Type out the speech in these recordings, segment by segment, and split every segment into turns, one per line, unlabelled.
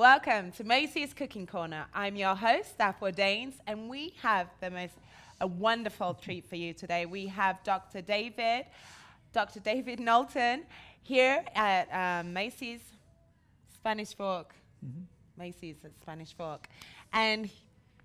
Welcome to Macy's Cooking Corner. I'm your host, Daphne Daines, and we have a wonderful treat for you today. We have Dr. David Knowlton here at Macy's Spanish Fork. Macy's at Spanish Fork. And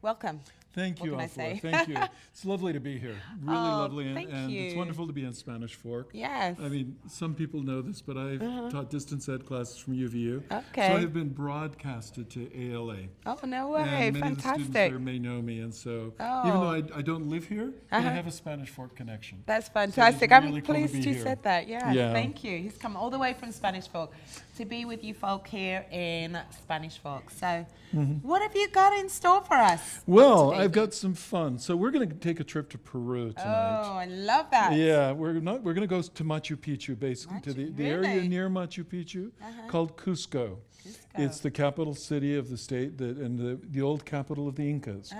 welcome.
Thank you,
Afua.
Thank you. It's lovely to be here. Really lovely.
Thank you.
It's wonderful to be in Spanish Fork.
Yes.
I mean, some people know this, but I've taught distance ed classes from UVU.
Okay.
So I've been broadcasted to ALA.
Oh, no way.
And many
Fantastic.
of the students there may know me. And so even though I don't live here, I have a Spanish Fork connection.
That's fantastic.
So
I'm
really cool to
pleased
be
you
here.
said that. Yes,
Yeah.
Thank you. He's come all the way from Spanish Fork to be with you folk here in Spanish Fork. So what have you got in store for us?
Well,
today?
I've got some fun. So we're going to take a trip to Peru tonight.
Oh, I love that.
Yeah, we're going to go to Machu Picchu, basically, to the area
Really?
near Machu Picchu called Cusco. It's the capital city of the state and the old capital of the Incas.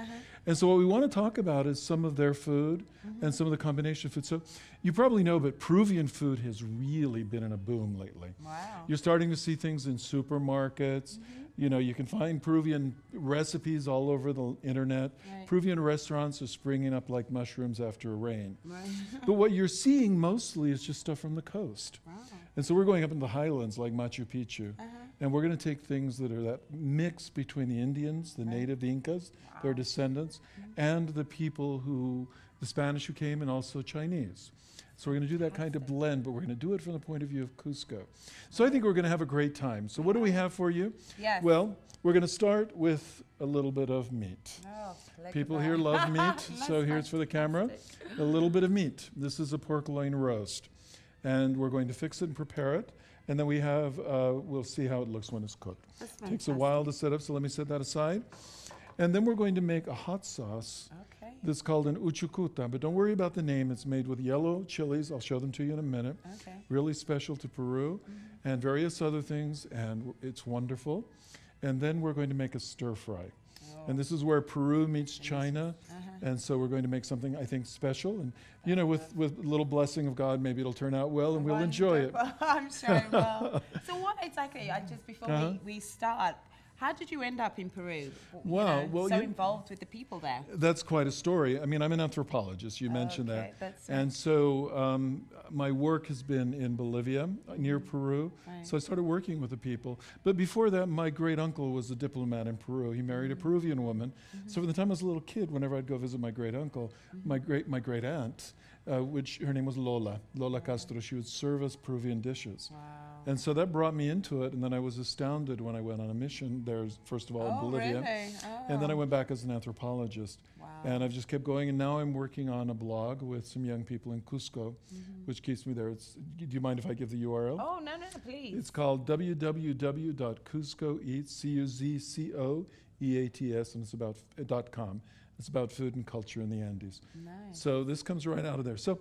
And so what we want to talk about is some of their food and some of the combination of food. So you probably know, but Peruvian food has really been in a boom lately.
Wow.
You're starting to see things in supermarkets. You know, you can find Peruvian recipes all over the internet.
Right.
Peruvian restaurants are springing up like mushrooms after a rain.
Right.
But what you're seeing mostly is just stuff from the coast.
Wow.
And so we're going up in the highlands like Machu Picchu. And we're going to take things that are that mix between the Indians, the native Incas, their descendants, and the people the Spanish who came, and also Chinese. So we're going to do that kind of blend, but we're going to do it from the point of view of Cusco. So I think we're going to have a great time. So what do we have for you?
Yes.
Well, we're going to start with a little bit of meat.
Oh, look
People
at
here
that.
love meat, so here's for the camera. A little bit of meat. This is a pork loin roast. And we're going to fix it and prepare it. And then we have, we'll see how it looks when it's cooked. Takes a while to set up, so let me set that aside. And then we're going to make a hot sauce that's called an uchucuta. But don't worry about the name. It's made with yellow chilies. I'll show them to you in a minute.
Okay.
Really special to Peru and various other things, and it's wonderful. And then we're going to make a stir fry. And this is where Peru meets China. And so we're going to make something, I think, special. And, you know, with a little blessing of God, maybe it'll turn out well and we'll enjoy it.
I'm sure it will. So what exactly, just before we start, how did you end up in Peru? So involved with the people there.
That's quite a story. I mean, I'm an anthropologist. You mentioned that. And so my work has been in Bolivia, near Peru. So I started working with the people. But before that, my great uncle was a diplomat in Peru. He married a Peruvian woman. So from the time I was a little kid, whenever I'd go visit my great uncle, my great aunt, which her name was Lola Castro, she would serve us Peruvian dishes.
Wow.
And so that brought me into it, and then I was astounded when I went on a mission there, first of all, in Bolivia.
Really?
And then I went back as an anthropologist.
Wow.
And I've just kept going, and now I'm working on a blog with some young people in Cusco, which keeps me there. Do you mind if I give the URL?
Oh, no, please.
It's called www.cuscoeats, and it's about .com. It's about food and culture in the Andes.
Nice.
So this comes right out of there. So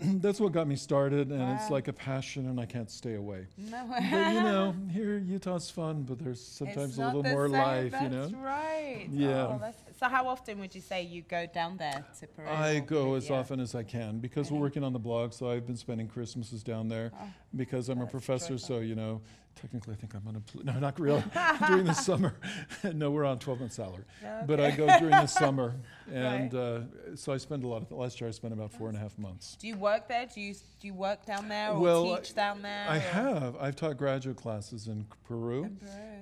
that's what got me started, and it's like a passion, and I can't stay away.
No.
But you know, here Utah's fun, but there's sometimes a little more life, you know.
That's right.
Yeah.
So how often would you say you go down there to Peru?
I go as often as I can because we're working on the blog, so I've been spending Christmases down there because I'm a professor, so, you know, technically I think I'm unemployed. No, not really. During the summer. No, we're on 12-month salary.
Okay.
But I go during the summer, and so I spend a lot of, last year I spent about 4.5 months.
Do you work there? Do you work down there or teach down there?
I've taught graduate classes in Peru.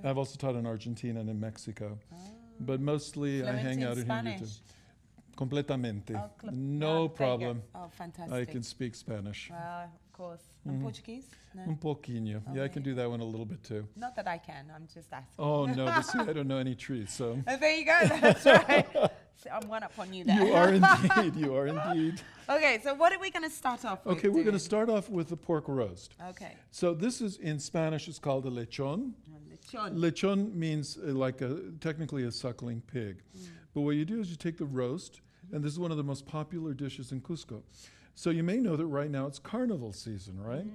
I've also taught in Argentina and in Mexico. But mostly I hang out in here. Completamente. No problem.
Oh, fantastic.
I can speak Spanish.
Of course. And Portuguese? No.
Un pouquinho. Yeah, I can do that one a little bit too.
Not that I can. I'm just asking.
Oh, no. But see, I don't know any trees, so.
Oh, there you go. That's right. So I'm one up on you there.
You are indeed. You are indeed.
Okay, so what are we going to start off with?
Okay, we're going to start off with the pork roast.
Okay.
So this is, in Spanish, it's called a lechon. Lechon means technically a suckling pig. But what you do is you take the roast, and this is one of the most popular dishes in Cusco. So you may know that right now it's carnival season, right?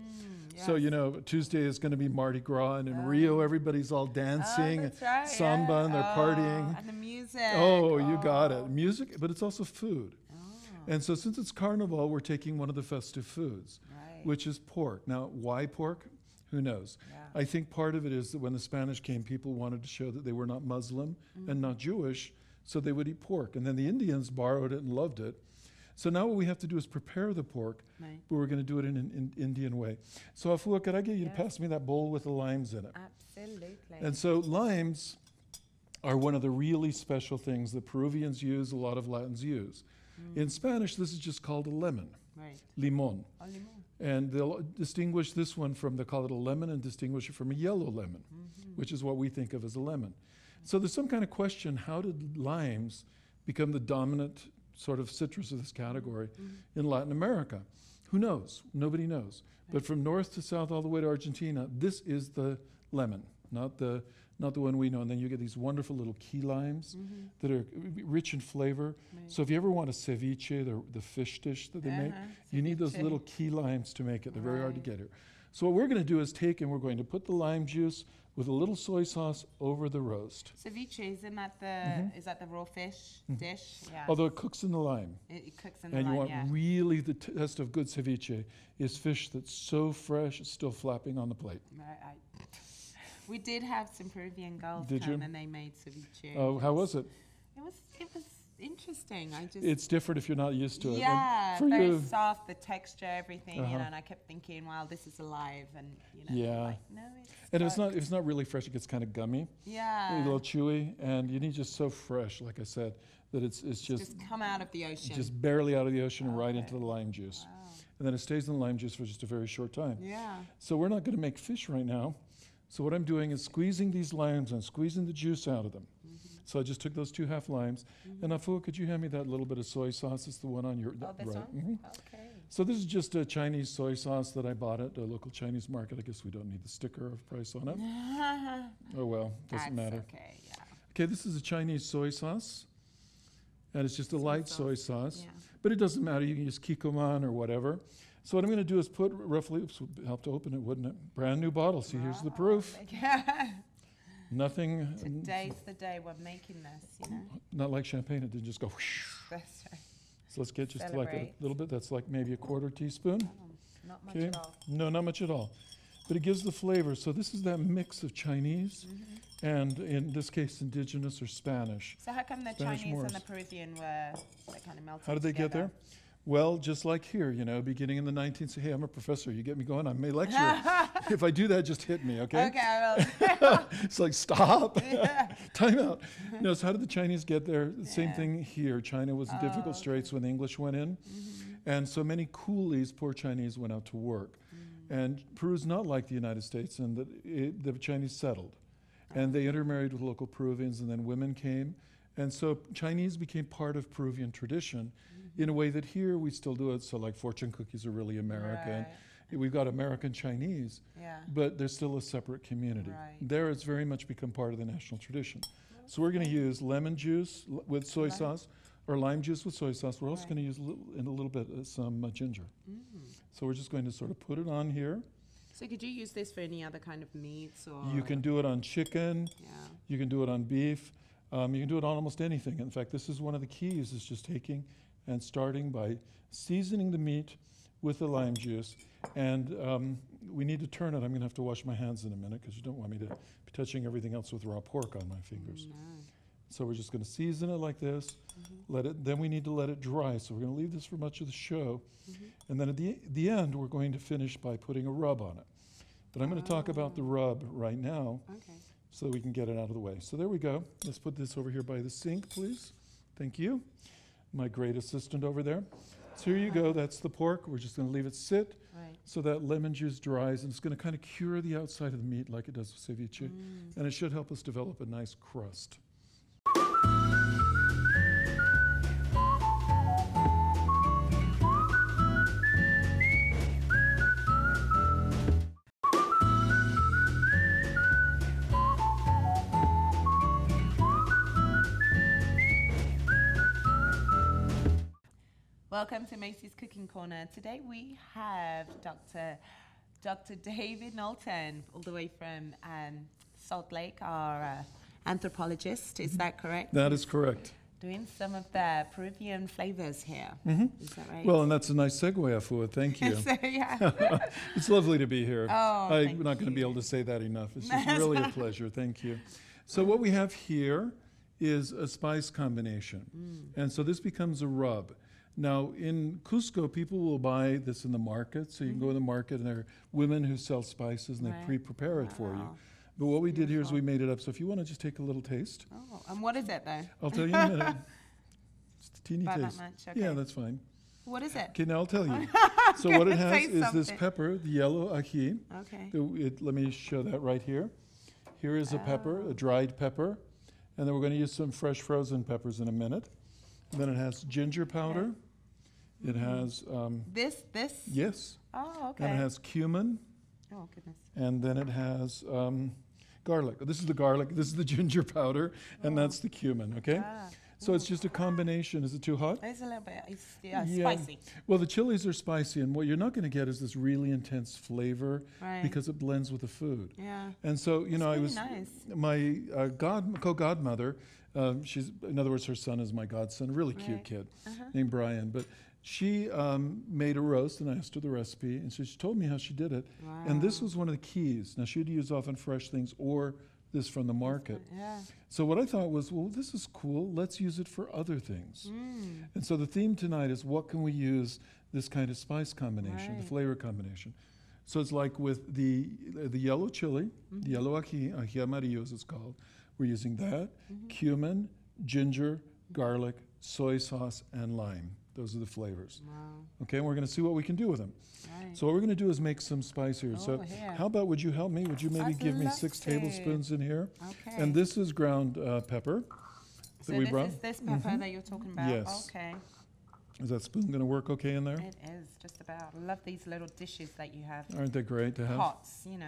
Yes. So, you know, Tuesday is going to be Mardi Gras, and in Rio, everybody's all dancing, samba, and they're partying.
And the music.
Oh, you got it. Music, but it's also food. And so since it's carnival, we're taking one of the festive foods, which is pork. Now, why pork? Who knows?
Yeah.
I think part of it is that when the Spanish came, people wanted to show that they were not Muslim and not Jewish, so they would eat pork. And then the Indians borrowed it and loved it. So now what we have to do is prepare the pork, but we're going to do it in an Indian way. So Afua, could I get you to pass me that bowl with the limes in it?
Absolutely.
And so limes are one of the really special things that Peruvians use, a lot of Latins use. In Spanish, this is just called a lemon, limon.
Oh, limon.
And they'll distinguish this one from, they call it a lemon and distinguish it from a yellow lemon, which is what we think of as a lemon. So there's some kind of question, how did limes become the dominant sort of citrus of this category in Latin America? Who knows? Nobody knows. But from north to south all the way to Argentina, this is the lemon, not the one we know. And then you get these wonderful little key limes that are rich in flavor. So if you ever want a ceviche, the fish dish that they make, you need those little key limes to make it. They're very hard to get here. So what we're going to do is take and we're going to put the lime juice with a little soy sauce over the roast.
Ceviche, isn't that is that the raw fish dish? Yeah.
Although it cooks in the lime.
It cooks in the
and
lime,
you want really the test of good ceviche is fish that's so fresh it's still flapping on the plate.
We did have some Peruvian girls come and they made ceviche.
Oh, how was it?
It was interesting.
It's different if you're not used to it.
Yeah, very soft, the texture, everything, you know. And I kept thinking, wow, this is alive, and you know, like, no,
it's not really fresh. It gets kind of gummy.
Yeah,
a little chewy, and you need just so fresh, like I said, that it's just
come out of the ocean,
just barely out of the ocean and right into the lime juice.
Wow.
And then it stays in the lime juice for just a very short time.
Yeah.
So we're not going to make fish right now. So what I'm doing is squeezing these limes and squeezing the juice out of them. So I just took those 2 half limes. And Afua, could you hand me that little bit of soy sauce? It's the one on your
this
right.
one? Okay.
So this is just a Chinese soy sauce that I bought at a local Chinese market. I guess we don't need the sticker of price on it. Oh well, doesn't matter.
Okay, yeah.
Okay, this is a Chinese soy sauce. And it's just a light soy sauce.
Yeah.
But it doesn't matter. You can use kikkoman or whatever. So what I'm going to do is put roughly, oops, would help to open it, wouldn't it? Brand new bottle. See, here's the proof. Nothing.
Today's the day we're making this, you know.
Not like champagne. It didn't just go whoosh.
That's right.
So let's get just like a little bit. That's like maybe a 1/4 teaspoon.
Not much at all.
No, not much at all. But it gives the flavor. So this is that mix of Chinese and, in this case, indigenous or Spanish.
So how come the Chinese and the Peruvian were kind of melted
How did they get there? Well, just like here, you know, beginning in the 19th, hey, I'm a professor, you get me going, I may lecture. If I do that, just hit me, okay?
Okay, I will.
It's like, stop, time out. No, so how did the Chinese get there? The same thing here. China was in difficult straits when the English went in. And so many coolies, poor Chinese, went out to work. And Peru's not like the United States, and the Chinese settled. And they intermarried with local Peruvians, and then women came. And so Chinese became part of Peruvian tradition in a way that here we still do it. So like fortune cookies are really American. Right. We've got American Chinese, but there's still a separate community. Right. There it's very much become part of the national tradition. So we're going to use lemon juice with soy sauce, or lime juice with soy sauce. We're also going to use in a little bit some ginger. So we're just going to sort of put it on here.
So could you use this for any other kind of meats? Or
you can do it on chicken. You can do it on beef. You can do it on almost anything. In fact, this is one of the keys, is just taking and starting by seasoning the meat with the lime juice. And we need to turn it. I'm going to have to wash my hands in a minute because you don't want me to be touching everything else with raw pork on my fingers. So we're just going to season it like this. Then we need to let it dry. So we're going to leave this for much of the show. And then at the end, we're going to finish by putting a rub on it. But I'm going to talk about the rub right now so that we can get it out of the way. So there we go. Let's put this over here by the sink, please. Thank you. My great assistant over there. So here you go. That's the pork. We're just going to leave it sit so that lemon juice dries, and it's going to kind of cure the outside of the meat like it does with ceviche. And it should help us develop a nice crust.
Welcome to Macy's Cooking Corner. Today we have Dr. David Knowlton, all the way from Salt Lake, our anthropologist. Is that correct?
That is correct.
doing some of the Peruvian flavors here. Is that right?
Well, and that's a nice segue, Afua. Thank you.
So, yeah.
It's lovely to be here.
Oh,
I'm not going to be able to say that enough. It's just really a pleasure. Thank you. So what we have here is a spice combination. And so this becomes a rub. Now, in Cusco, people will buy this in the market. So you can go in the market, and there are women who sell spices, and they pre-prepare it for you. But what we did here is we made it up. So if you want to just take a little taste.
Oh, and what is it, though?
I'll tell you in a minute. Just a teeny
About
taste.
that much? Okay.
Yeah, that's fine.
What is it?
Okay, now I'll tell you. So what it has
Say
is this
something.
pepper, the yellow ají.
Okay.
Let me show that right here. Here is a pepper, a dried pepper. And then we're going to use some fresh frozen peppers in a minute. And then it has ginger powder. It has...
This?
Yes.
Oh, okay.
And it has cumin.
Oh, goodness.
And then it has garlic. This is the garlic. This is the ginger powder. And that's the cumin, okay? So it's just a combination. Is it too hot?
It's a little bit spicy.
Well, the chilies are spicy, and what you're not going to get is this really intense flavor because it blends with the food.
Yeah.
And so, you know,
really
I was
nice.
my co-godmother. She's, in other words, her son is my godson, a really cute kid named Brian. But she made a roast, and I asked her the recipe, and so she told me how she did it.
Wow.
And this was one of the keys. Now, she'd use often fresh things or this from the market.
Yeah.
So what I thought was, well, this is cool. Let's use it for other things. And so the theme tonight is, what can we use this kind of spice combination, the flavor combination? So it's like with the yellow chili, the yellow ají amarillo as it's called. We're using that, cumin, ginger, garlic, soy sauce, and lime. Those are the flavors.
Wow.
Okay, and we're going to see what we can do with them.
Right.
So what we're going to do is make some spice here. So how about, would you help me? Would you maybe
I'd
give me
love
6
to.
tablespoons in here?
Okay.
And this is ground pepper that we brought.
So this is this pepper that you're talking about?
Yes.
Okay.
Is that spoon going to work okay in there?
It is, just about. I love these little dishes that you have.
Aren't they great to have?
Pots, you know.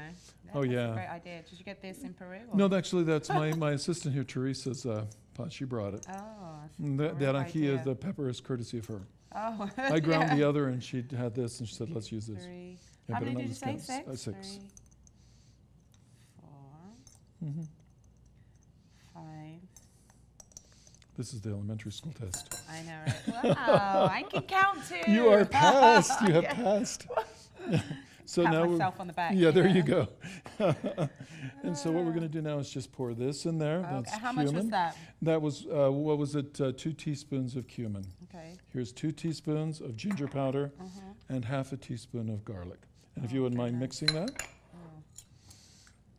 Oh,
That's
yeah.
a great idea. Did you get this in Peru? Or?
No, actually, that's my assistant here, Teresa's pot. She brought it.
Oh,
And that ají, the pepper, is courtesy of her.
Oh,
I ground the other, and she had this, and she said, let's use this.
3.
Yeah,
How
but
many
I'm
did you say?
not
6?
6.
3, 4, 5.
This is the elementary school test.
I know, right? Wow, I can count too.
You are passed. You have passed. So
Pat
now
myself on the back.
Yeah, there you go. And so what we're going to do now is just pour this in there.
Okay.
That's
How
cumin.
much was that?
That was, what was it, 2 teaspoons of cumin.
Okay.
Here's 2 teaspoons of ginger powder and half a teaspoon of garlic. And if you wouldn't mind mixing that.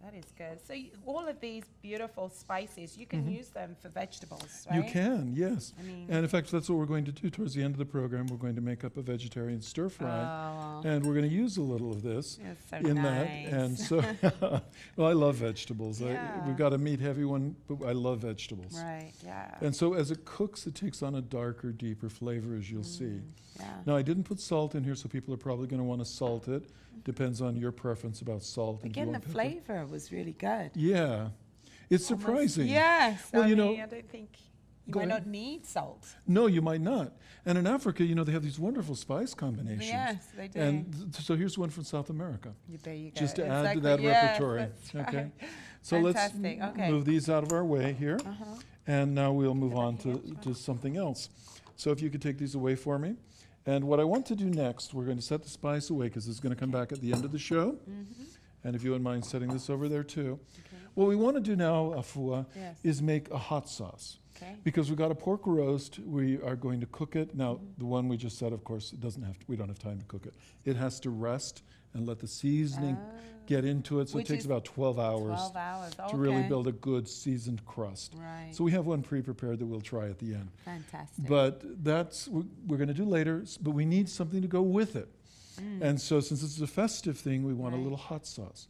That is good. So all of these beautiful spices, you can use them for vegetables, right?
You can, yes.
I mean,
And in fact, that's what we're going to do towards the end of the program. We're going to make up a vegetarian stir fry.
Oh.
And we're going to use a little of this
It's so
in
nice.
that. And so, well, I love vegetables.
Yeah.
We've got a meat-heavy one, but I love vegetables.
Right, yeah.
And so as it cooks, it takes on a darker, deeper flavor, as you'll see.
Yeah.
Now, I didn't put salt in here, so people are probably going to want to salt it. Depends on your preference about salt. and if you
Again, the
want pepper.
flavor was really good.
Yeah. It's surprising.
Yes.
Well,
I
you
mean,
know-
I don't think you
Go
might
ahead.
not need salt.
No, you might not. And in Africa, you know, they have these wonderful spice combinations.
Yes, they do.
And so here's one from South America,
There you go.
just to add to
Exactly.
that
Yes,
repertoire.
that's
Okay.
right.
So let's
Fantastic. Okay.
move these out of our way here. And now we'll move on to something else. So if you could take these away for me. And what I want to do next, we're going to set the spice away because it's going to come back at the end of the show. And if you wouldn't mind setting this over there too.
Okay.
What we want to do now, Afua,
Yes.
is make a hot sauce.
Okay.
Because we've got a pork roast, we are going to cook it. Now, the one we just said, of course, it doesn't have to, we don't have time to cook it. It has to rest and let the seasoning get into it. So
Which
it takes
is
about 12 hours
12 hours. Okay.
to really build a good seasoned crust.
Right.
So we have one pre-prepared that we'll try at the end.
Fantastic.
But that's, we're going to do later, but we need something to go with it. And so since it's a festive thing, we want a
Right.
little hot sauce.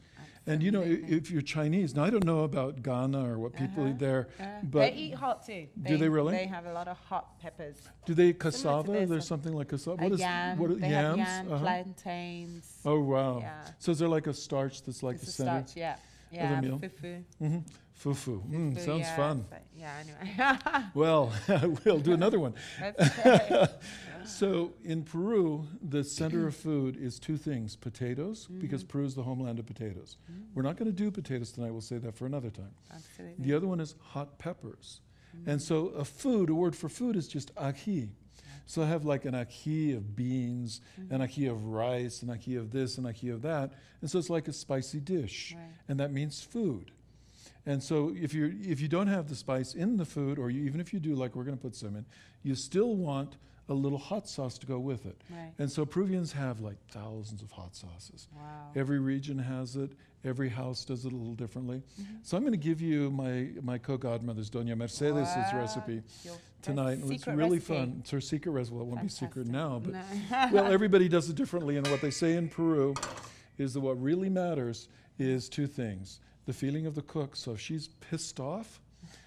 And you know,
Absolutely.
if you're Chinese, now I don't know about Ghana or what people eat there, but
they eat hot too.
Do they really?
They have a lot of hot peppers.
do they
Similar to
cassava?
this.
There's something like cassava.
A yam.
What are
They have
yams?
yam, plantains.
Oh wow!
Yeah.
So is there like a starch that's like
It's
the
a
center?
starch, yeah. Yeah,
meal?
fufu.
Fufu.
Fufu,
Sounds
yeah,
fun.
but yeah, anyway.
Well, we'll do another one.
That's okay.
So in Peru, the center of food is 2 things: potatoes, because Peru is the homeland of potatoes. We're not going to do potatoes tonight. We'll save that for another time.
Absolutely.
The other one is hot peppers. And so a word for food is just ají. So I have like an ají of beans, an ají of rice, an ají of this, an ají of that. And so it's like a spicy dish.
Right.
And that means food. And so if you don't have the spice in the food, or even if you do, like we're going to put some in, you still want a little hot sauce to go with it.
Right.
And so Peruvians have like thousands of hot sauces.
Wow.
Every region has it. Every house does it a little differently. So I'm going to give you my co-godmother's, Doña Mercedes' recipe tonight. It's really fun. It's her secret recipe. Well, it won't be secret now, but well, everybody does it differently. And what they say in Peru is that what really matters is two things. The feeling of the cook. So if she's pissed off,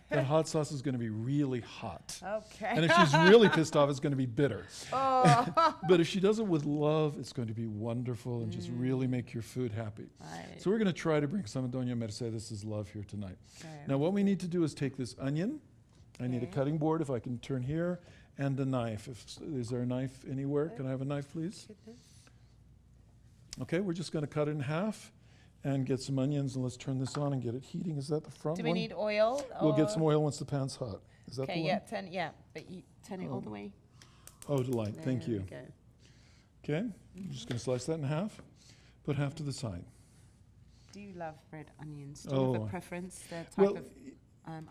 that hot sauce is going to be really hot.
Okay.
And if she's really pissed off, it's going to be bitter.
Oh.
But if she does it with love, it's going to be wonderful and just really make your food happy.
Right.
So we're going to try to bring some of Doña Mercedes' love here tonight.
Okay.
Now what we need to do is take this onion. I need a cutting board, if I can turn here, and a knife. Is there a knife anywhere? Can I have a knife, please? Okay, we're just going to cut it in half and get some onions, and let's turn this on and get it heating. Is that the front one?
Do we need oil?
We'll get some oil once the pan's hot. Is that the one?
Okay, but you turn it all the way.
Oh, delight. Thank you.
There we go.
Okay, I'm just going to slice that in half. Put half to the side.
Do you love red onions? Do you have a preference, the type of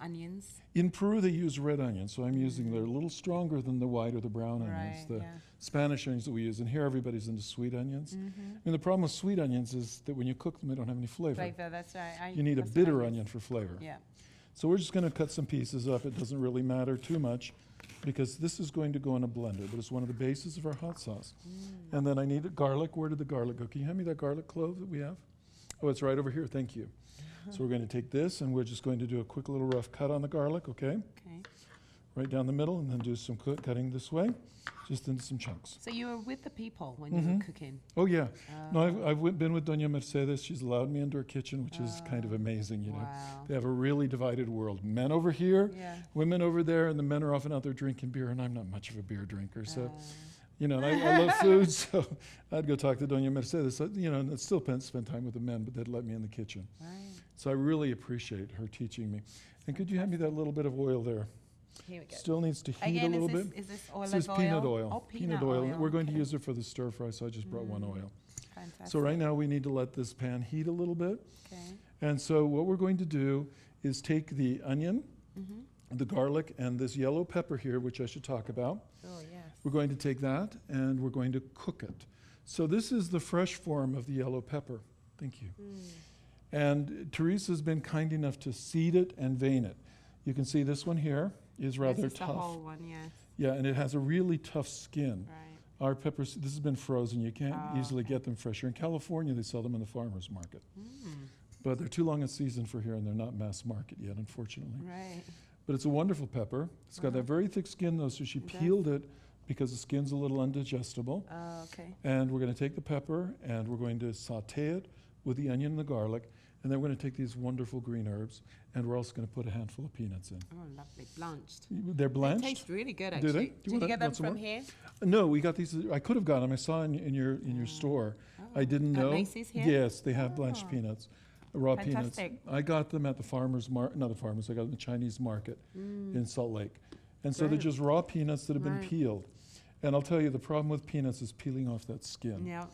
onions?
In Peru, they use red onions, so I'm using, they're a little stronger than the white or the brown onions, the Spanish onions that we use. And here everybody's into sweet onions. And the problem with sweet onions is that when you cook them, they don't have any flavor.
That's right.
You need a bitter onion for flavor.
Yeah.
So we're just going to cut some pieces up. It doesn't really matter too much because this is going to go in a blender, but it's one of the bases of our hot sauce. And then I need garlic. Where did the garlic go? Can you hand me that garlic clove that we have? Oh, it's right over here. Thank you. So we're going to take this, and we're just going to do a quick little rough cut on the garlic, okay?
Okay.
Right down the middle, and then do some cutting this way, just into some chunks.
So you were with the people when you were cooking?
Oh, yeah. No, I've been with Doña Mercedes. She's allowed me into her kitchen, which is kind of amazing, you know.
Wow.
They have a really divided world. Men over here, women over there, and the men are often out there drinking beer, and I'm not much of a beer drinker, so... You know, and I love food, so I'd go talk to Doña Mercedes, you know, and I'd still spend time with the men, but they'd let me in the kitchen.
Right.
So I really appreciate her teaching me. And could you hand me that little bit of oil there?
Here we go.
Still needs to heat a little bit.
Is this olive
This is
oil?
peanut oil.
Oh,
peanut oil. We're going to use it for the stir fry, so I just brought one oil.
Fantastic.
So right now we need to let this pan heat a little bit.
Okay.
And so what we're going to do is take the onion, the garlic, and this yellow pepper here, which I should talk about.
Oh, yes.
We're going to take that and we're going to cook it. So this is the fresh form of the yellow pepper. Thank you. And Teresa's been kind enough to seed it and vein it. You can see this one here is rather
this is
tough.
The whole one, yes.
Yeah, and it has a really tough skin.
Right.
Our peppers, this has been frozen. You can't easily get them fresh. Here in California, they sell them in the farmer's market. But they're too long a season for here, and they're not mass market yet, unfortunately.
Right.
But it's a wonderful pepper. It's got that very thick skin, though, so she peeled it because the skin's a little undigestible.
Oh, okay.
And we're going to take the pepper, and we're going to saute it with the onion and the garlic, and then we're going to take these wonderful green herbs, and we're also going to put a handful of peanuts in.
Oh, lovely. Blanched.
They're blanched.
They taste really good, actually.
Do they?
Did you get them from here?
No, we got these. I could have got them. I saw in your store. I didn't know.
At Macy's here?
Yes, they have blanched peanuts. Raw
Fantastic.
peanuts. I got them at the farmer's market, not the farmer's, I got them at the Chinese market in Salt Lake. And so they're just raw peanuts that have been peeled. And I'll tell you, the problem with peanuts is peeling off that skin.
Yeah.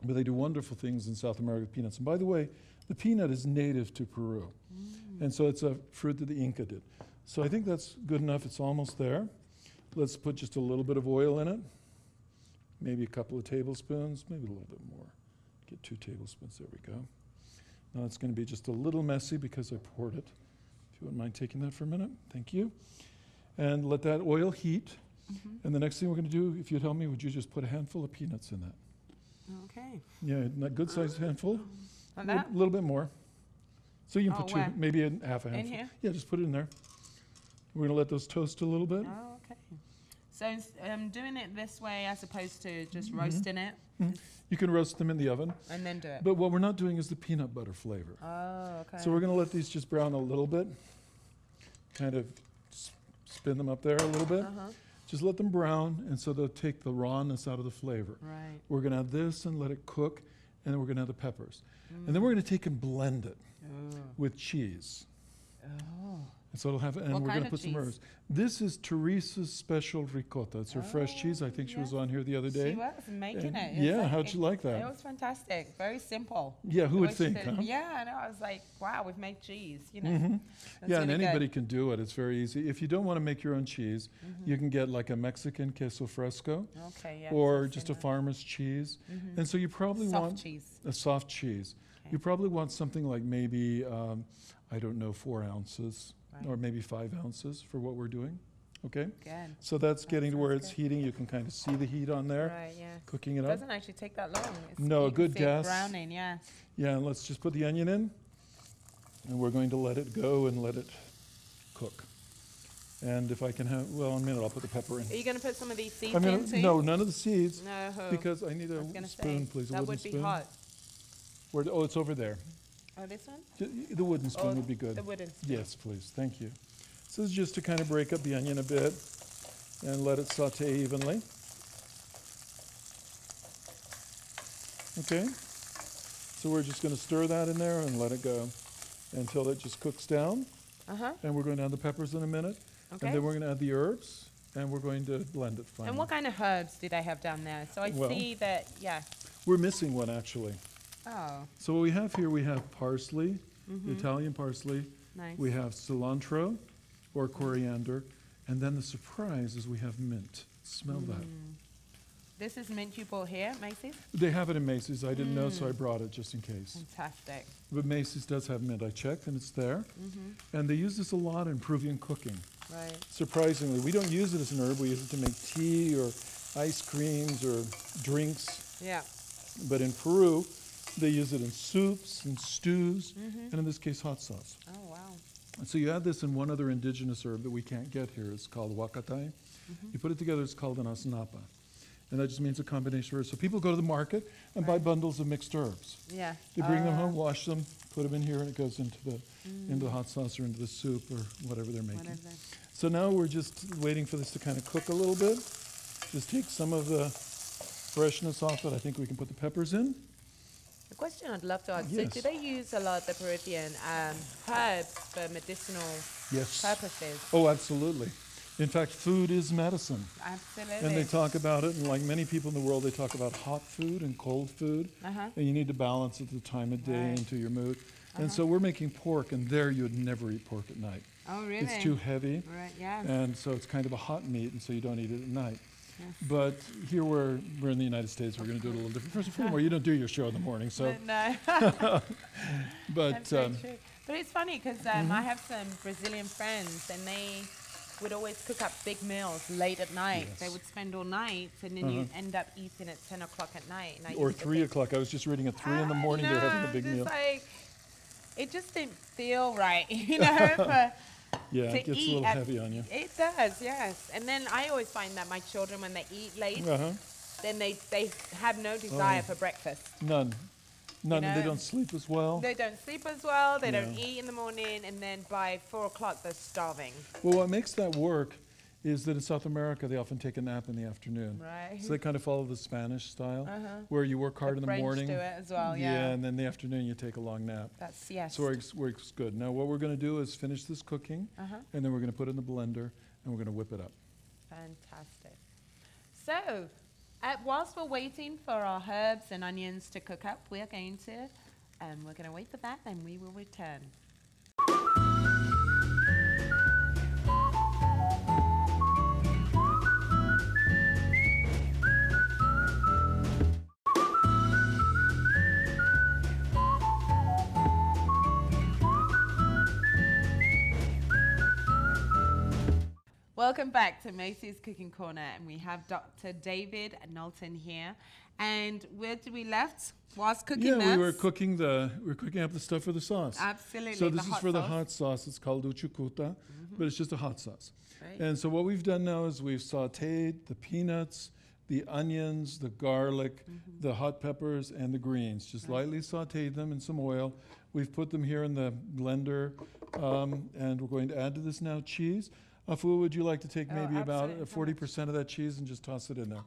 But they do wonderful things in South America with peanuts. And by the way, the peanut is native to Peru. And so it's a fruit that the Inca did. So I think that's good enough. It's almost there. Let's put just a little bit of oil in it. Maybe a couple of tablespoons, maybe a little bit more. Get 2 tablespoons, there we go. Now it's going to be just a little messy because I poured it. If you wouldn't mind taking that for a minute. Thank you. And let that oil heat. And the next thing we're going to do, if you'd help me, would you just put a handful of peanuts in that?
Okay.
Yeah, a good sized handful.
Like that?
A little bit more. So you can put 2,
where?
maybe half a handful.
In here?
Yeah, just put it in there. We're going to let those toast a little bit.
Oh, okay. So doing it this way as opposed to just roasting it?
You can roast them in the oven.
And then do it?
But what we're not doing is the peanut butter flavor.
Oh, okay.
So we're going to let these just brown a little bit. Kind of spin them up there a little bit. Just let them brown, and so they'll take the rawness out of the flavor.
Right.
We're going to add this and let it cook, and then we're going to add the peppers. And then we're going to take and blend it with cheese.
Oh.
And so it'll have, and
What
we're
kind
going to
of
put some
cheese?
herbs. This is Teresa's special ricotta. It's her fresh cheese. I think she was on here the other day.
She was making it.
Yeah, how'd you like that?
It was fantastic. Very simple.
Yeah, who would think, huh?
Yeah, I know. I was like, wow, we've made cheese, you know. That's
Yeah, and
really
anybody
good.
can do it. It's very easy. If you don't want to make your own cheese, you can get like a Mexican queso fresco
Okay, yeah.
or
I've
just
seen
a farmer's cheese. And so you probably
that.
want
Soft cheese.
a soft cheese.
Okay.
You probably want something like maybe, I don't know, 4 ounces or maybe 5 ounces for what we're doing. Okay?
Good.
So that's getting to where
sounds
it's
good.
heating. You can kind of see the heat on there,
Right, yeah.
cooking it
It
up.
doesn't actually take that long.
No,
you
a
can
good
see it
gas.
browning, yeah.
Yeah, and let's just put the onion in. And we're going to let it go and let it cook. And if I can have, well, in a minute I'll put the pepper in.
Are you going to put some of these seeds
I'm
in
gonna,
too?
no, none of the seeds.
No.
Because I need
I
a
was gonna
spoon,
say,
please. A
that
wooden
would be
spoon.
hot.
Oh, it's over there.
Oh, this one?
The wooden spoon
Oh,
would be good.
the wooden spoon.
Yes, please. Thank you. So this is just to kind of break up the onion a bit and let it saute evenly. Okay. So we're just going to stir that in there and let it go until it just cooks down.
Uh-huh.
And we're going to add the peppers in a minute.
Okay.
And then we're going to add the herbs and we're going to blend it finally.
And what kind of herbs do they have down there? So I
Well-
see that, yeah.
We're missing one actually.
Oh,
So what we have here, we have parsley, Italian parsley.
nice.
We have cilantro or coriander. And then the surprise is we have mint. Smell that.
This is mint you bought here, Macy's?
They have it in Macy's. I didn't know, so I brought it just in case.
Fantastic.
But Macy's does have mint. I checked, and it's there. And they use this a lot in Peruvian cooking.
Right.
Surprisingly, we don't use it as an herb. We use it to make tea or ice creams or drinks.
Yeah.
But in Peru, they use it in soups and stews, and in this case, hot sauce.
Oh, wow.
And so you add this in one other indigenous herb that we can't get here. It's called huacatay. You put it together, it's called an asnapa. And that just means a combination of herbs. So people go to the market and buy bundles of mixed herbs.
Yeah.
They bring them home, wash them, put them in here, and it goes into the hot sauce or into the soup or whatever they're making.
Whatever.
So now we're just waiting for this to kind of cook a little bit. Just take some of the freshness off it. I think we can put the peppers in.
The question I'd love to ask,
Yes.
so do they use a lot of the Peruvian herbs for medicinal
Yes.
purposes?
Oh, absolutely. In fact, food is medicine.
Absolutely.
And they talk about it, and like many people in the world, they talk about hot food and cold food. And you need to balance it to the time of day and to your mood. And so we're making pork, and there you would never eat pork at night.
Oh, really?
It's too heavy.
Right, yeah.
And so it's kind of a hot meat, and so you don't eat it at night.
Yes.
But here we're in the United States, we're going to do it a little different. First of all, you don't do your show in the morning, so.
No.
But
That's very true. But it's funny because I have some Brazilian friends and they would always cook up big meals late at night.
Yes.
They would spend all night and then you end up eating at 10 o'clock at night. And I
or
used to
3
think,
o'clock. I was just reading at 3 in the morning, they're having a big
just
meal.
like, it just didn't feel right, you know, for,
Yeah,
to
it gets a
eat
little
at-
heavy on you.
It does, yes. And then I always find that my children, when they eat late, then they have no desire for breakfast.
None. None.
know?
They don't sleep as well.
They don't sleep as well, they don't
Yeah.
eat in the morning, and then by 4 o'clock they're starving.
Well, what makes that work is that in South America, they often take a nap in the afternoon.
Right.
So they kind of follow the Spanish style, where you work hard in the
French
morning.
do it as well, yeah.
And then in the afternoon, you take a long nap.
That's, yes.
So it works good. Now, what we're going to do is finish this cooking, and then we're going to put it in the blender, and we're going to whip it up.
Fantastic. So, whilst we're waiting for our herbs and onions to cook up, we're going to wait for that, and we will return. Welcome back to Macy's Cooking Corner, and we have Dr. David Knowlton here. And where did we left? Whilst cooking
Yeah,
this?
we were cooking up the stuff for the sauce.
Absolutely.
So this
the
is
hot
for the
sauce.
hot sauce. It's called uchucuta, but it's just a hot sauce.
Right.
And so what we've done now is we've sautéed the peanuts, the onions, the garlic, the hot peppers, and the greens. Just lightly sautéed them in some oil. We've put them here in the blender, and we're going to add to this now cheese. Afu, would you like to take maybe about
absolutely.
40% of that cheese and just toss it in there?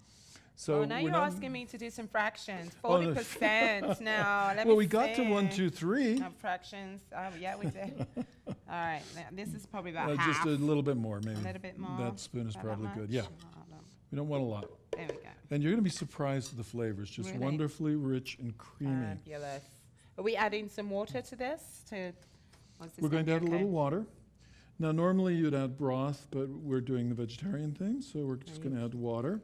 So
now you're asking me to do some fractions. 40% now. Let me
well, we got to 1, 2, 3.
Fractions. Oh, yeah, we did. All right. Now, this is probably about half.
Just a little bit more, maybe.
A little bit more.
That spoon is probably good. Yeah.
Oh,
We don't want a lot.
there we go.
And you're going to be surprised at the flavors. Just
Really?
wonderfully rich and creamy.
Fabulous. Are we adding some water to this?
We're going to add a little water. Now, normally you'd add broth, but we're doing the vegetarian thing, so we're just going to add water,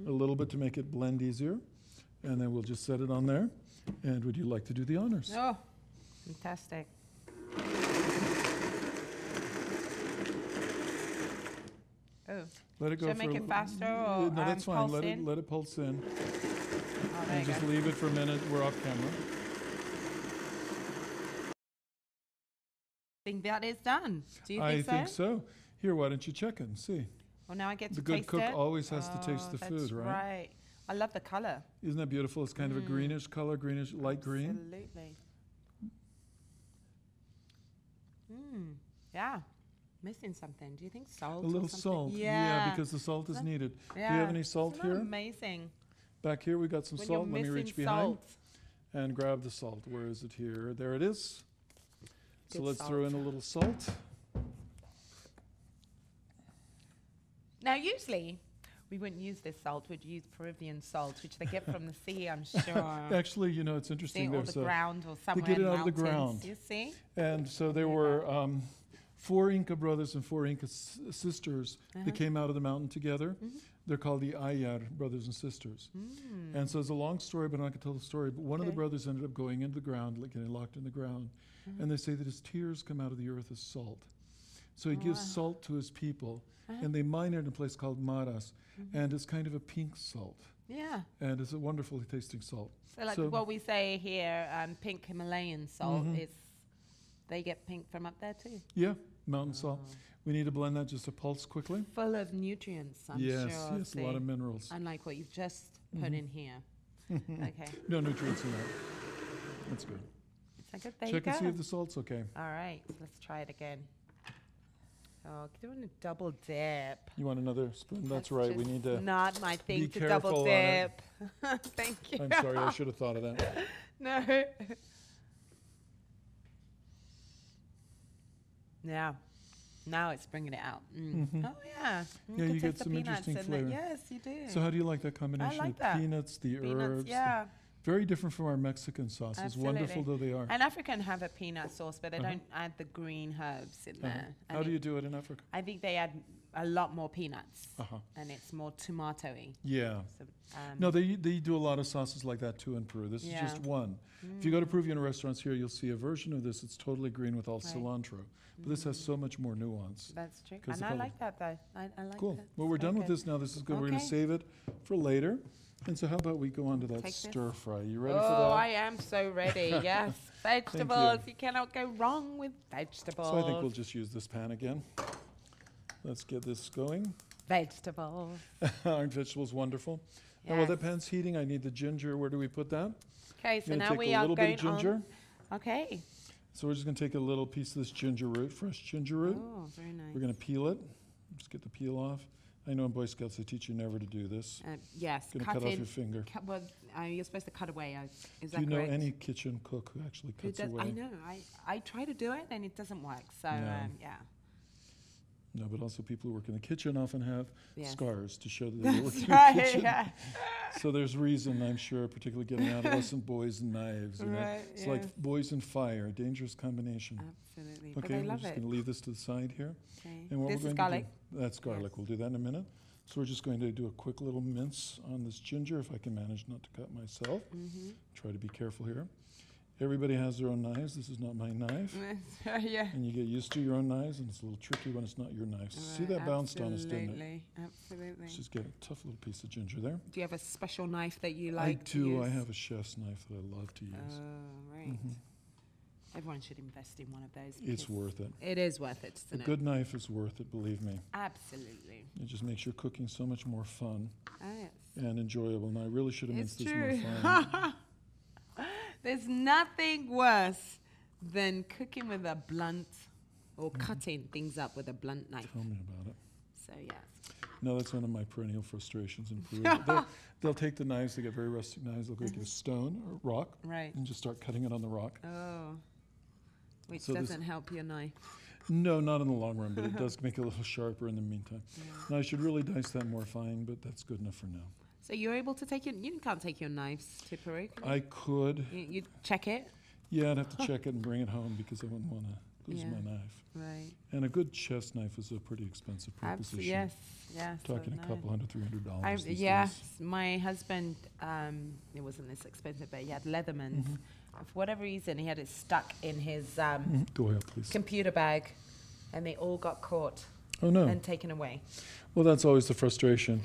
a little bit to make it blend easier, and then we'll just set it on there. And would you like to do the honors?
Oh, fantastic. Oh,
let it go.
Should I make it faster or
no, that's fine.
pulse in?
Let it pulse in.
Oh, there
And
you
just
go.
leave it for a minute. We're off camera.
I think that is done. Do you think
I
so?
think so. Here, why don't you check it and see?
Well, now I get to
The
taste
good
it.
cook always has to taste the food,
That's
right?
right. I love the color.
Isn't that beautiful? It's kind of a greenish color, greenish, light green.
Absolutely. Yeah. Missing something. Do you think salt?
A little
or something?
salt.
Yeah.
Because the salt is needed.
Yeah.
Do you have any salt
Isn't that
here?
amazing.
Back here we got some
When
salt.
you're
Let me reach
missing
behind
salt.
and grab the salt. Where is it here? There it is. So
Good
let's
salt.
throw in a little salt.
Now, usually, we wouldn't use this salt. We'd use Peruvian salt, which they get from the sea, I'm sure.
Actually, you know, it's interesting.
Or
There's
the ground or somewhere
get
in
it out of the
mountains.
ground.
You see?
And so there were 4 Inca brothers and 4 Inca sisters that came out of the mountain together. They're called the Ayar brothers and sisters. And so it's a long story, but I'm not going to tell the story. But one of the brothers ended up going into the ground, like getting locked in the ground. And they say that his tears come out of the earth as salt. So he gives salt to his people. And they mine it in a place called Maras. And it's kind of a pink salt.
Yeah.
And it's a wonderfully tasting salt.
So like what we say here, pink Himalayan salt, is they get pink from up there too.
Yeah, mountain salt. We need to blend that just a pulse quickly.
Full of nutrients, I'm sure.
Yes, a lot of minerals.
Unlike what you've just put in here. Okay.
No nutrients in that. That's good.
So good. There
Check
you
and
go.
see if the salt's okay.
All right, let's try it again. Oh, doing a double dip.
You want another spoon? That's right. We need to.
Not my thing
be
to
careful
double
on it.
dip. Thank you.
I'm sorry, I should have thought of that.
No. Yeah. Now it's bringing it out. Oh yeah.
Yeah,
can
you get
taste the
some
peanuts
interesting
in it.
flavor.
Yes, you do.
So how do you like that combination
like
of
that.
peanuts, the
Peanuts,
herbs?
yeah.
Very different from our Mexican sauces,
Absolutely.
wonderful though they are.
And African have a peanut sauce, but they don't add the green herbs in there.
How do you do it in Africa?
I think they add a lot more peanuts, and it's more tomatoey.
Yeah.
So,
No, they do a lot of sauces like that too in Peru. This is just one. If you go to Peruvian restaurants here, you'll see a version of this. It's totally green with all cilantro. But this has so much more nuance.
That's true.
'Cause
And
the
I
color.
like that though. I like
Cool.
that.
Well, we're
So
done with
good.
this now. This is good. We're going to
Okay.
save it for later. And so how about we go on to that
Take this.
stir fry? You ready for
Oh,
that?
I am so ready. Yes. Vegetables. You cannot go wrong with vegetables.
So I think we'll just use this pan again. Let's get this going.
Vegetables.
Aren't vegetables wonderful? Now, while that pan's heating, I need the ginger. Where do we put that?
Okay, so
Gonna
now
take
we
a
are
little
going
bit of ginger.
on. Okay.
So we're just going to take a little piece of this ginger root, fresh ginger root.
Oh, very nice.
We're going to peel it. Just get the peel off. I know in Boy Scouts they teach you never to do this.
Yes.
Gonna cut off your finger.
Well, you're supposed to cut away. Is
Do
that
you know
correct?
any kitchen cook who actually
Who
cuts
does-
away?
I know. I try to do it and it doesn't work. So
No.
yeah.
No, but also people who work in the kitchen often have
Yes.
scars to show that they work in the
Right.
kitchen.
Yeah.
So there's reason, I'm sure, particularly getting adolescent boys and knives. You know?
Right,
It's like boys and fire, dangerous combination.
Absolutely. But
Okay,
they
we're
love
just
it.
going to leave this to the side here.
Okay.
And what
This
we're
is
going
garlic.
to do, that's garlic.
Yes.
We'll do that in a minute. So we're just going to do a quick little mince on this ginger, if I can manage not to cut myself. Try to be careful here. Everybody has their own knives. This is not my knife.
Yeah.
And you get used to your own knives, and it's a little tricky when it's not your knife. See, that bounced on us, didn't it?
Absolutely.
Let's just get a tough little piece of ginger there.
Do you have a special knife that you
I
like to
do.
use?
I have a chef's knife that I love to use.
Oh, right. Everyone should invest in one of those.
It's
because
worth it.
It is worth it,
A
isn't it?
good knife is worth it, believe me.
Absolutely.
It just makes your cooking so much more fun
Oh, yes.
and enjoyable. And I really should have
It's
minced this
true.
more fine.
There's nothing worse than cooking with a blunt or cutting things up with a blunt knife.
Tell me about it.
So, yes.
No, that's one of my perennial frustrations in Peru. They'll take the knives, they get very rustic knives, they'll go get a stone or rock and just start cutting it on the rock.
Oh, which doesn't help your knife.
No, not in the long run, but it does make it a little sharper in the meantime. Now, I should really dice that more fine, but that's good enough for now.
So you're able to take you can't take your knives to Peru?
I could.
You check it?
Yeah, I'd have to check it and bring it home because I wouldn't want to lose my knife.
Right.
And a good chest knife is a pretty expensive proposition.
Yes.
Talking a couple $100, $300 these days.
My husband, it wasn't this expensive, but he had Leathermans. For whatever reason, he had it stuck in his
Go ahead, please.
computer bag, and they all got caught.
Oh, no.
And taken away.
Well, that's always the frustration.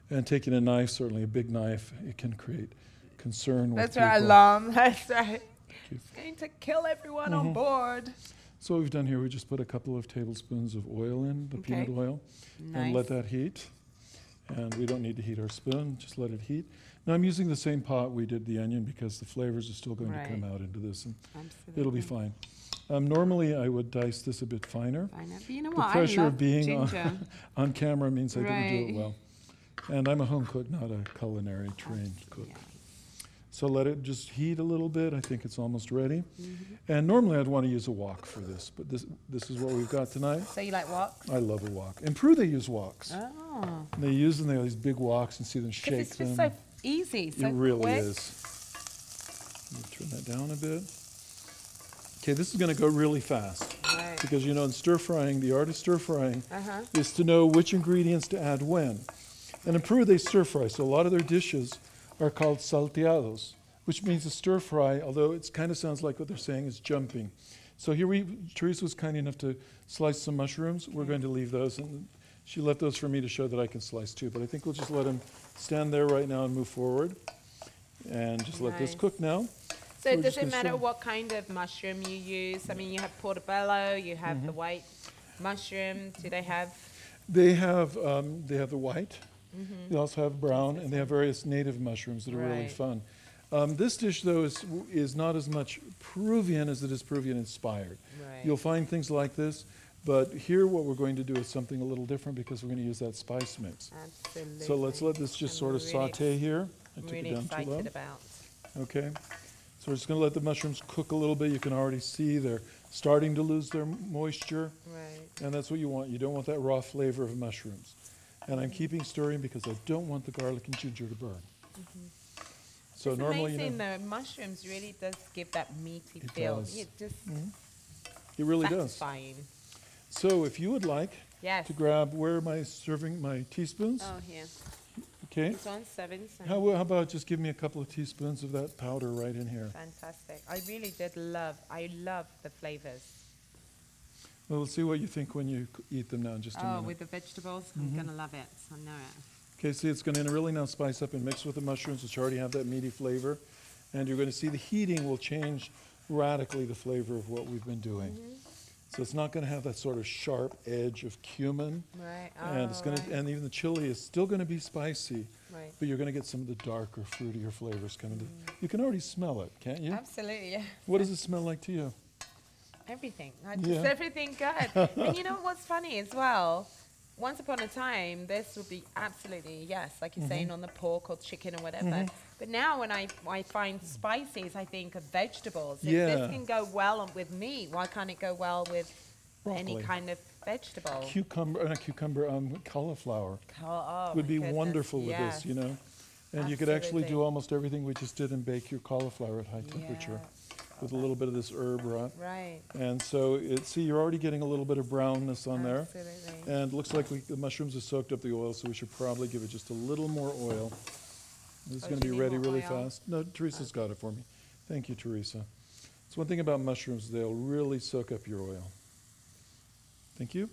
And taking a knife, certainly a big knife, it can create concern with people.
That's right, alarm. That's right. It's going to kill everyone on board.
So what we've done here, we just put a couple of tablespoons of oil in, the peanut oil, and let that heat. And we don't need to heat our spoon, just let it heat. Now I'm using the same pot we did the onion because the flavors are still going to come out into this, and it'll be fine. Normally I would dice this a bit finer.
But you know
the
what?
pressure
I love
of being
ginger.
on camera means I didn't do it well. And I'm a home cook, not a culinary trained cook.
Yeah.
So let it just heat a little bit. I think it's almost ready. And normally I'd want to use a wok for this, but this is what we've got tonight.
So you like woks?
I love a wok. In Peru they use woks.
Oh.
They use them, they have these big woks and see them shake them.
It's just so easy, so
it really
quick.
is. Let me turn that down a bit. Okay, this is going to go really fast.
Right.
Because you know in stir frying, the art of stir frying is to know which ingredients to add when. And in Peru they stir fry, so a lot of their dishes are called salteados, which means a stir fry, although it kind of sounds like what they're saying is jumping. So here Teresa was kind enough to slice some mushrooms. We're going to leave those, and she left those for me to show that I can slice too. But I think we'll just let them stand there right now and move forward, and just let this cook now.
So it doesn't matter what kind of mushroom you use. I mean, you have portobello, you have the white mushroom. Do they have?
They have the white. They also have brown, and they have various native mushrooms that are really fun. This dish, though, is not as much Peruvian as it is Peruvian inspired.
Right.
You'll find things like this, but here what we're going to do is something a little different because we're going to use that spice mix.
Absolutely.
So let's let this just sort of saute here. I took
really
it down too low.
about.
Okay. So we're just going to let the mushrooms cook a little bit. You can already see they're starting to lose their moisture.
Right.
And that's what you want. You don't want that raw flavor of mushrooms. And I'm keeping stirring because I don't want the garlic and ginger to burn. So
it's
normally,
amazing, the mushrooms really does give that meaty feel.
Does.
It just
it really
satisfying.
Does. So if you would like to grab, where am I serving my teaspoons?
Oh, here.
Okay.
This one's 7.
How about just give me a couple of teaspoons of that powder right in here?
Fantastic. I really did love the flavors.
Well, let's see what you think when you eat them now in just a minute.
Oh, with the vegetables? I'm going to love it. I know it.
Okay, see, it's going to really now spice up and mix with the mushrooms, which already have that meaty flavor. And you're going to see the heating will change radically the flavor of what we've been doing. So it's not going to have that sort of sharp edge of cumin.
Right.
And it's going to, and even the chili is still going to be spicy.
Right.
But you're going to get some of the darker, fruitier flavors coming. You can already smell it, can't you?
Absolutely, yeah.
What does it smell like to you?
Everything. Just everything good. And you know what's funny as well? Once upon a time, this would be absolutely, yes, like you're saying, on the pork or chicken or whatever. But now when I find spices, I think of vegetables. If this can go well with meat, why can't it go well with any kind of vegetable?
Cauliflower
Oh,
would be wonderful with this, you know. And you could actually do almost everything we just did and bake your cauliflower at high temperature. With a little bit of this herb rot.
Right.
And so, see, you're already getting a little bit of brownness on there.
Absolutely.
And it looks like the mushrooms have soaked up the oil, so we should probably give it just a little more oil. This is going to be ready really fast. No, Teresa's got it for me. Thank you, Teresa. It's one thing about mushrooms, they'll really soak up your oil. Thank you.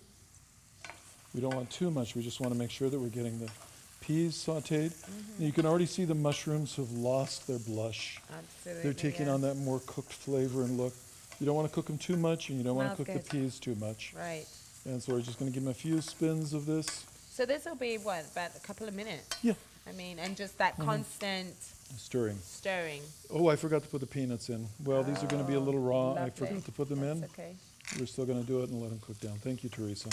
We don't want too much. We just want to make sure that we're getting the peas sauteed. And you can already see the mushrooms have lost their blush.
Absolutely.
They're taking on that more cooked flavor and look. You don't want to cook them too much, and you don't want to cook the peas too much.
Right.
And so we're just going to give them a few spins of this.
So this will be, what, about a couple of minutes?
Yeah.
I mean, and just that constant
stirring.
Oh,
I forgot to put the peanuts in. Well, these are going to be a little raw.
Lovely.
I forgot to put them in.
Okay.
We're still going to do it and let them cook down. Thank you, Teresa.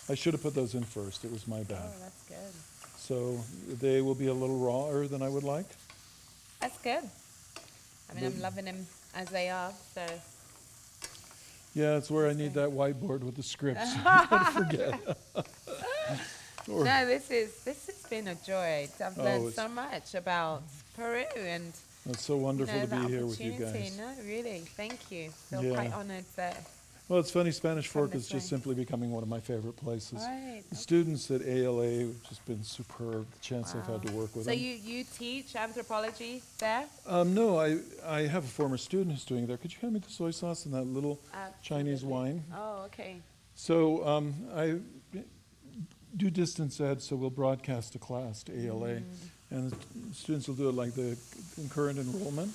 I should have put those in first. It was my bad.
Oh, that's good.
So they will be a little rawer than I would like.
That's good. I mean, I'm loving them as they are, so.
Yeah, it's where I need that whiteboard with the scripts. Don't forget.
No, this has been a joy. I've learned so much about Peru, and
it's so wonderful to be here with you guys.
No, really, thank you. Feel quite honored that.
Well, it's funny, Spanish Fork is just simply becoming one of my favorite places.
Right.
The students at ALA have just been superb, the chance I've had to work with them.
So you teach anthropology there?
No, I have a former student who's doing it there. Could you hand me the soy sauce and that little Chinese wine?
Oh, okay.
So I do distance ed, so we'll broadcast a class to ALA, and the students will do it like the concurrent enrollment.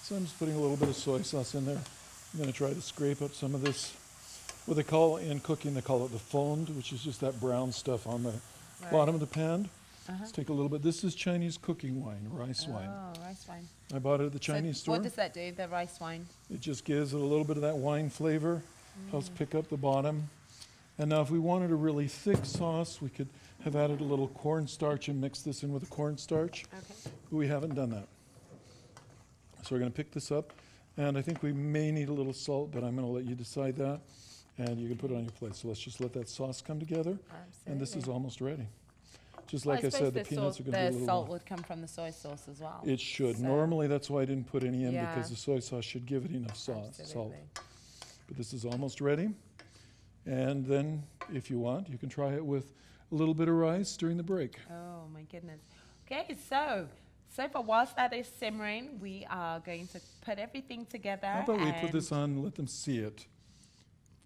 So I'm just putting a little bit of soy sauce in there. I'm going to try to scrape up some of this, what they call in cooking, they call it the fond, which is just that brown stuff on the bottom of the pan. Let's take a little bit. This is Chinese cooking wine, rice wine.
Oh, rice wine.
I bought it at the Chinese store.
What does that do, the rice wine?
It just gives it a little bit of that wine flavor, helps pick up the bottom. And now if we wanted a really thick sauce, we could have added a little cornstarch and mixed this in with the cornstarch.
Okay.
But we haven't done that. So we're going to pick this up. And I think we may need a little salt, but I'm going to let you decide that. And you can put it on your plate. So let's just let that sauce come together.
Absolutely.
And this is almost ready. Just like I said, the peanuts are going to be a little...
The salt would come from the soy sauce as well.
It should. So normally, that's why I didn't put any in, because the soy sauce should give it enough salt. But this is almost ready. And then, if you want, you can try it with a little bit of rice during the break.
Oh, my goodness. Okay, so for whilst that is simmering, we are going to put everything together.
How about we put this on and let them see it?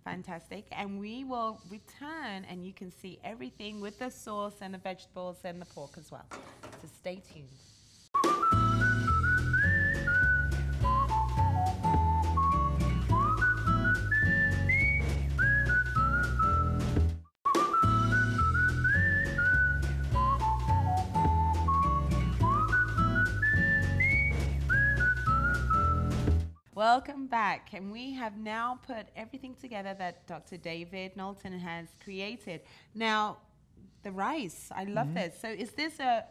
Fantastic. And we will return, and you can see everything with the sauce and the vegetables and the pork as well. So stay tuned. Welcome back, and we have now put everything together that Dr. David Knowlton has created. Now, the rice, I love this. So is this a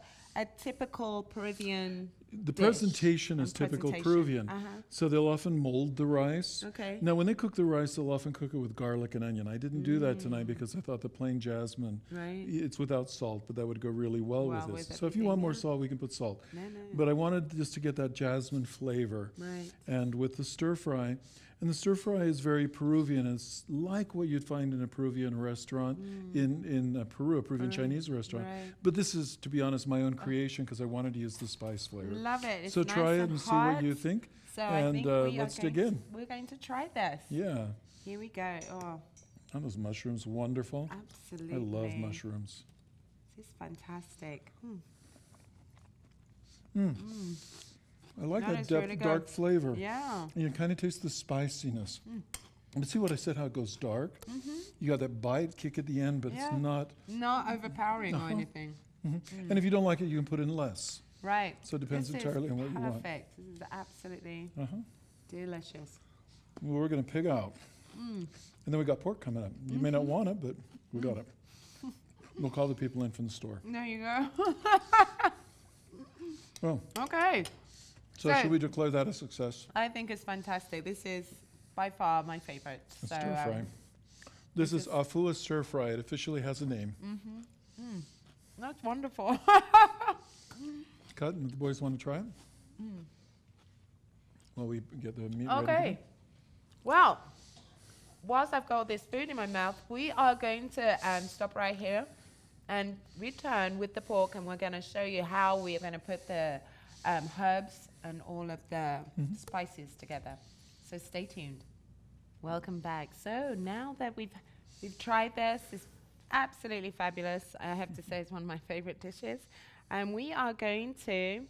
typical Peruvian
The presentation is typical Peruvian. So they'll often mold the rice.
Okay.
Now, when they cook the rice, they'll often cook it with garlic and onion. I didn't do that tonight because I thought the plain jasmine, it's without salt, but that would go really well with this. So if you want more salt, we can put salt.
No.
But I wanted just to get that jasmine flavor.
Right.
And with the stir fry, and the stir fry is very Peruvian. It's like what you'd find in a Peruvian restaurant in Peru, a Peruvian Chinese restaurant. Right. But this is, to be honest, my own creation because I wanted to use the spice flavor.
Love it. It's
so
nice
try it
and
see what you think.
So
and
I think
let's dig in.
We're going to try this.
Yeah.
Here we go. Oh.
Aren't those mushrooms wonderful?
Absolutely.
I love mushrooms.
This is fantastic.
I like that really dark flavor.
Yeah.
And you kind of taste the spiciness. But see what I said, how it goes dark? You got that bite kick at the end, but it's not...
Not overpowering or anything.
And if you don't like it, you can put in less.
Right.
So it depends entirely on what you want.
Perfect. This is absolutely delicious.
Well, we're going to pig out. And then we got pork coming up. You may not want it, but we got it. We'll call the people in from the store.
There you go.
Well.
Okay.
So should we declare that a success?
I think it's fantastic. This is by far my favorite.
Stir fry. This is Afua stir fry. It officially has a name.
That's wonderful.
Cut, and the boys want to try it? Well, we get the meat ready.
Okay. Well, whilst I've got this food in my mouth, we are going to stop right here and return with the pork, and we're going to show you how we are going to put the herbs and all of the spices together. So stay tuned. Welcome back. So now that we've tried this, it's absolutely fabulous. I have to say it's one of my favorite dishes. And we are going to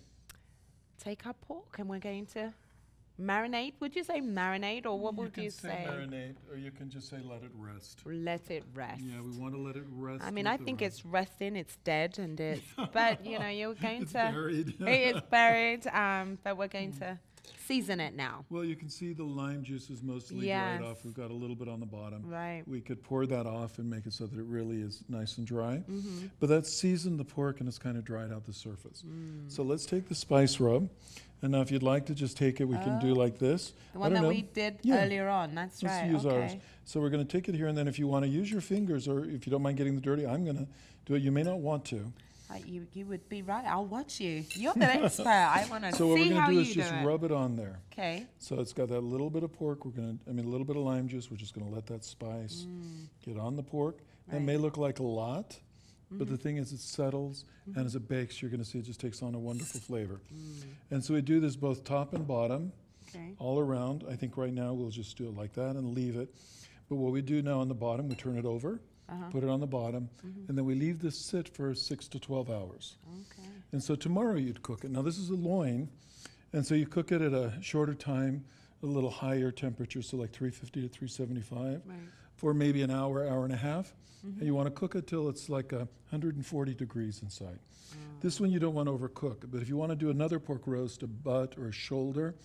take our pork and we're going to marinate. Would you say marinate, or what would you say?
You can say marinate, or you can just say let it rest.
Let it rest.
Yeah, we want to let it rest.
I mean, I think it's resting. It's dead, and it's. But you know, you're going
it's
to.
Buried.
It is buried. But we're going to season it now?
Well, you can see the lime juice is mostly dried off. We've got a little bit on the bottom.
Right.
We could pour that off and make it so that it really is nice and dry. But that's seasoned the pork and it's kind of dried out the surface. So let's take the spice rub. And now if you'd like to just take it, we can do like this.
The one that we did earlier on, that's right.
Let's use ours. So we're going to take it here, and then if you want to use your fingers, or if you don't mind getting the dirty, I'm going to do it. You may not want to.
You would be right. I'll watch you. You're the expert. I want to see how you do it.
So what we're going to do is just rub it on there.
Okay.
So it's got that little bit of pork. We're going to, a little bit of lime juice. We're just going to let that spice get on the pork. Right. That may look like a lot, but the thing is it settles, and as it bakes, you're going to see it just takes on a wonderful flavor. And so we do this both top and bottom, all around. I think right now we'll just do it like that and leave it. But what we do now on the bottom, we turn it over, put it on the bottom, and then we leave this sit for 6 to 12 hours. Okay. And so tomorrow you'd cook it. Now this is a loin, and so you cook it at a shorter time, a little higher temperature, so like 350 to 375, for maybe an hour, hour and a half. And you want to cook it till it's like 140 degrees inside. This one you don't want to overcook, but if you want to do another pork roast, a butt or a shoulder,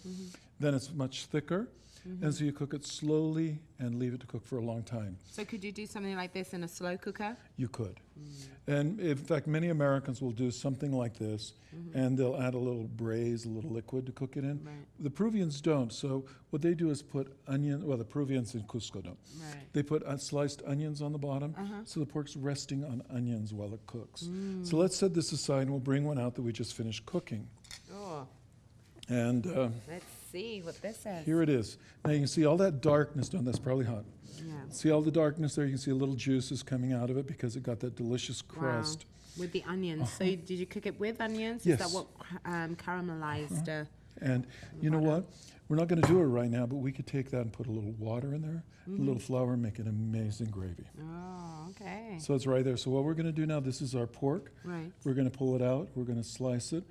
then it's much thicker. And so you cook it slowly and leave it to cook for a long time.
So could you do something like this in a slow cooker?
You could. And in fact, many Americans will do something like this, and they'll add a little braise, a little liquid to cook it in. The Peruvians don't. So what they do is put onion, well, the Peruvians in Cusco don't. They put sliced onions on the bottom, so the pork's resting on onions while it cooks. So let's set this aside, and we'll bring one out that we just finished cooking. And
let's see what this is.
Here it is. Now you can see all that darkness. No, that's probably hot. See all the darkness there? You can see a little juices coming out of it because it got that delicious crust.
With the onions. So did you cook it with onions?
Yes.
Is that what caramelized?
And you know what? We're not going to do it right now, but we could take that and put a little water in there, a little flour, and make an amazing gravy.
Oh, okay.
So it's right there. So what we're going to do now, this is our pork.
Right.
We're going to pull it out. We're going to slice it.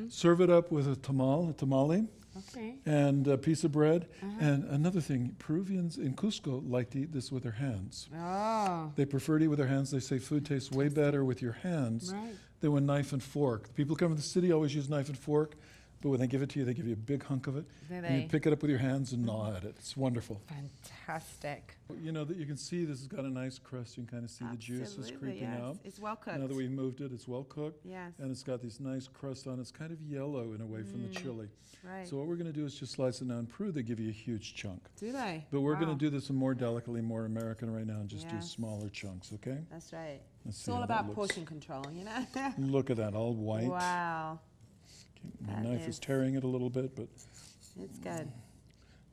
Serve it up with a tamale.
Okay.
And a piece of bread. And another thing, Peruvians in Cusco like to eat this with their hands.
Oh.
They prefer to eat with their hands. They say food tastes way better with your hands than with knife and fork. People come from the city always use knife and fork, but when they give it to you, they give you a big hunk of it. And you pick it up with your hands and gnaw at it. It's wonderful.
Fantastic.
You know, that you can see this has got a nice crust. You can kind of see the juices creeping out.
It's well cooked.
Now that we've moved it, it's well cooked.
Yes.
And it's got this nice crust on it. It's kind of yellow in a way from the chili.
Right.
So what we're going to do is just slice it now. In Peru, they give you a huge chunk.
Do they?
But we're going to do this more delicately, more American right now, and just do smaller chunks, okay?
That's right.
Let's
It's all about portion control, you know?
Look at that, all white.
Wow.
Okay, my knife is tearing it a little bit, but
it's good.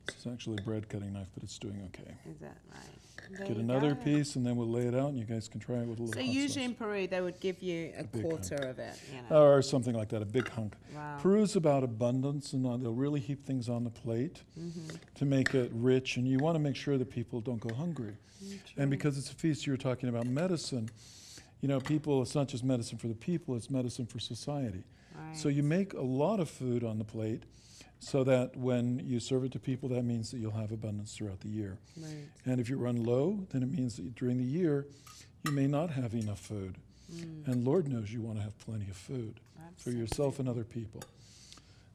It's actually a bread cutting knife, but it's doing okay.
Is that right?
Get another piece, and then we'll lay it out, and you guys can try it with a little hot
usually
sauce.
in Peru, they would give you a quarter of it, you know?
Or something like that, a big hunk.
Wow.
Peru's about abundance, and they'll really heap things on the plate to make it rich, and you want to make sure that people don't go hungry. And because it's a feast, you were talking about medicine. You know, people, it's not just medicine for the people, it's medicine for society. Right. So you make a lot of food on the plate so that when you serve it to people, that means that you'll have abundance throughout the year. Right. And if you run low, then it means that during the year, you may not have enough food. And Lord knows you want to have plenty of food for yourself and other people.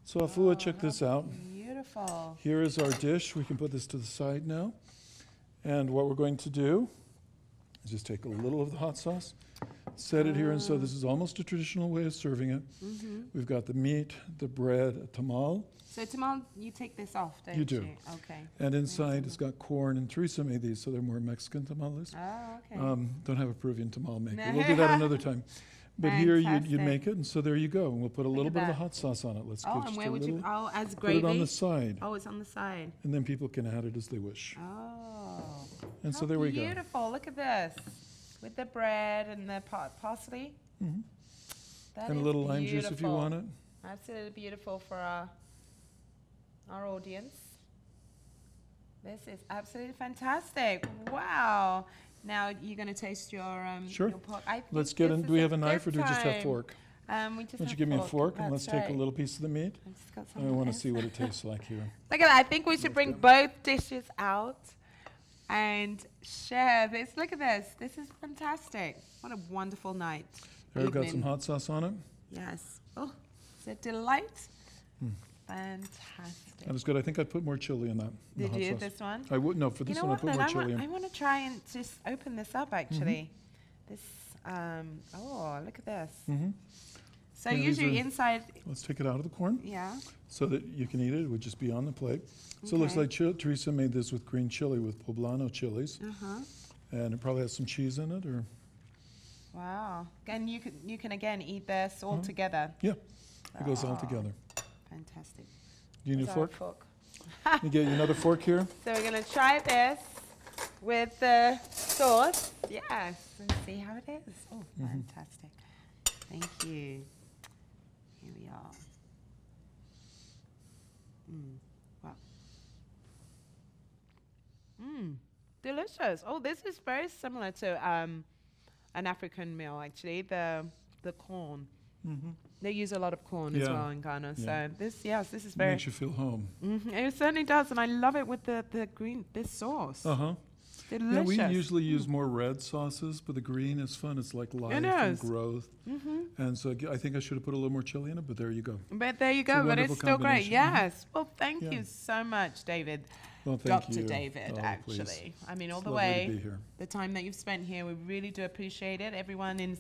So Afua, check this out.
Beautiful.
Here is our dish. We can put this to the side now. And what we're going to do is just take a little of the hot sauce, set it here, and so this is almost a traditional way of serving it. We've got the meat, the bread, a tamal.
So tamal, you take this off, don't you?
You do.
Okay.
And inside it's got corn, and Teresa made these, so they're more Mexican tamales.
Oh, okay.
Don't have a Peruvian tamal maker. We'll do that another time. But here you make it, and so there you go. And we'll put a little bit of the hot sauce on it. Let's
and
just
where would you? Oh, as
put
gravy.
it on the side.
Oh, it's on the side.
And then people can add it as they wish.
Oh.
And so there we go.
Beautiful. Look at this. With the bread and the parsley. That
And a
is
little lime juice if you want it.
Absolutely beautiful for our audience. This is absolutely fantastic. Wow. Now you're going to taste your
sure.
Your pork.
Let's get in. Do we have a knife or do we just have fork?
We just
Why don't
have
you give me a fork and
That's
let's take a little piece of the meat. I want to see what it tastes like here.
Look at that. I think we should bring both dishes out and share this. Look at this. This is fantastic. What a wonderful night.
There, got some hot sauce on it.
Yes. Oh, it's a delight. Fantastic.
That was good. I think I'd put more chili in that.
Did you, this one?
I would, no, for this one I put more chili in.
I want to try and just open this up, actually. This, oh, look at this. So
Yeah,
usually inside...
Let's take it out of the corn.
Yeah.
So that you can eat it. It would just be on the plate. So it looks like Teresa made this with green chili with poblano chilies. And it probably has some cheese in it, or...
Wow. And you can again eat this all together.
Yeah, it goes all together.
Fantastic.
Do you need a fork? You get another fork here?
So we're going to try this with the sauce. Yes, and see how it is. Oh, fantastic. Thank you. Here we are. Wow. Delicious. Oh, this is very similar to an African meal, actually. The corn. They use a lot of corn as well in Ghana. So this is very...
Makes you feel home.
It certainly does, and I love it with the green, this sauce. Delicious.
Yeah, we usually use more red sauces, but the green is fun. It's like life and growth. And so I think I should have put a little more chili in it, but there you go.
But there you go, but it's still great. Yes. Well, thank you so much, David.
Well, thank you.
Dr. David, actually.
Please.
I mean, all
it's
the
way,
to be here. The time that you've spent here, we really do appreciate it. Everyone in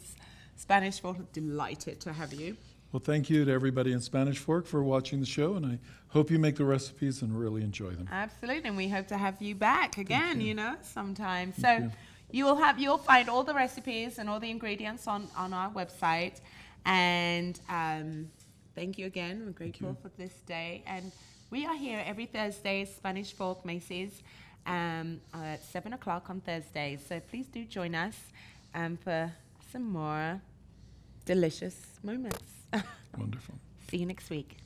Spanish Fork, delighted to have you.
Well, thank you to everybody in Spanish Fork for watching the show, and I hope you make the recipes and really enjoy them.
Absolutely, and we hope to have you back again, sometime. So you'll find all the recipes and all the ingredients on our website. And thank you again. We're grateful for this day. And we are here every Thursday, Spanish Fork Macy's, at 7 o'clock on Thursdays. So please do join us for some more delicious moments.
Wonderful.
See you next week.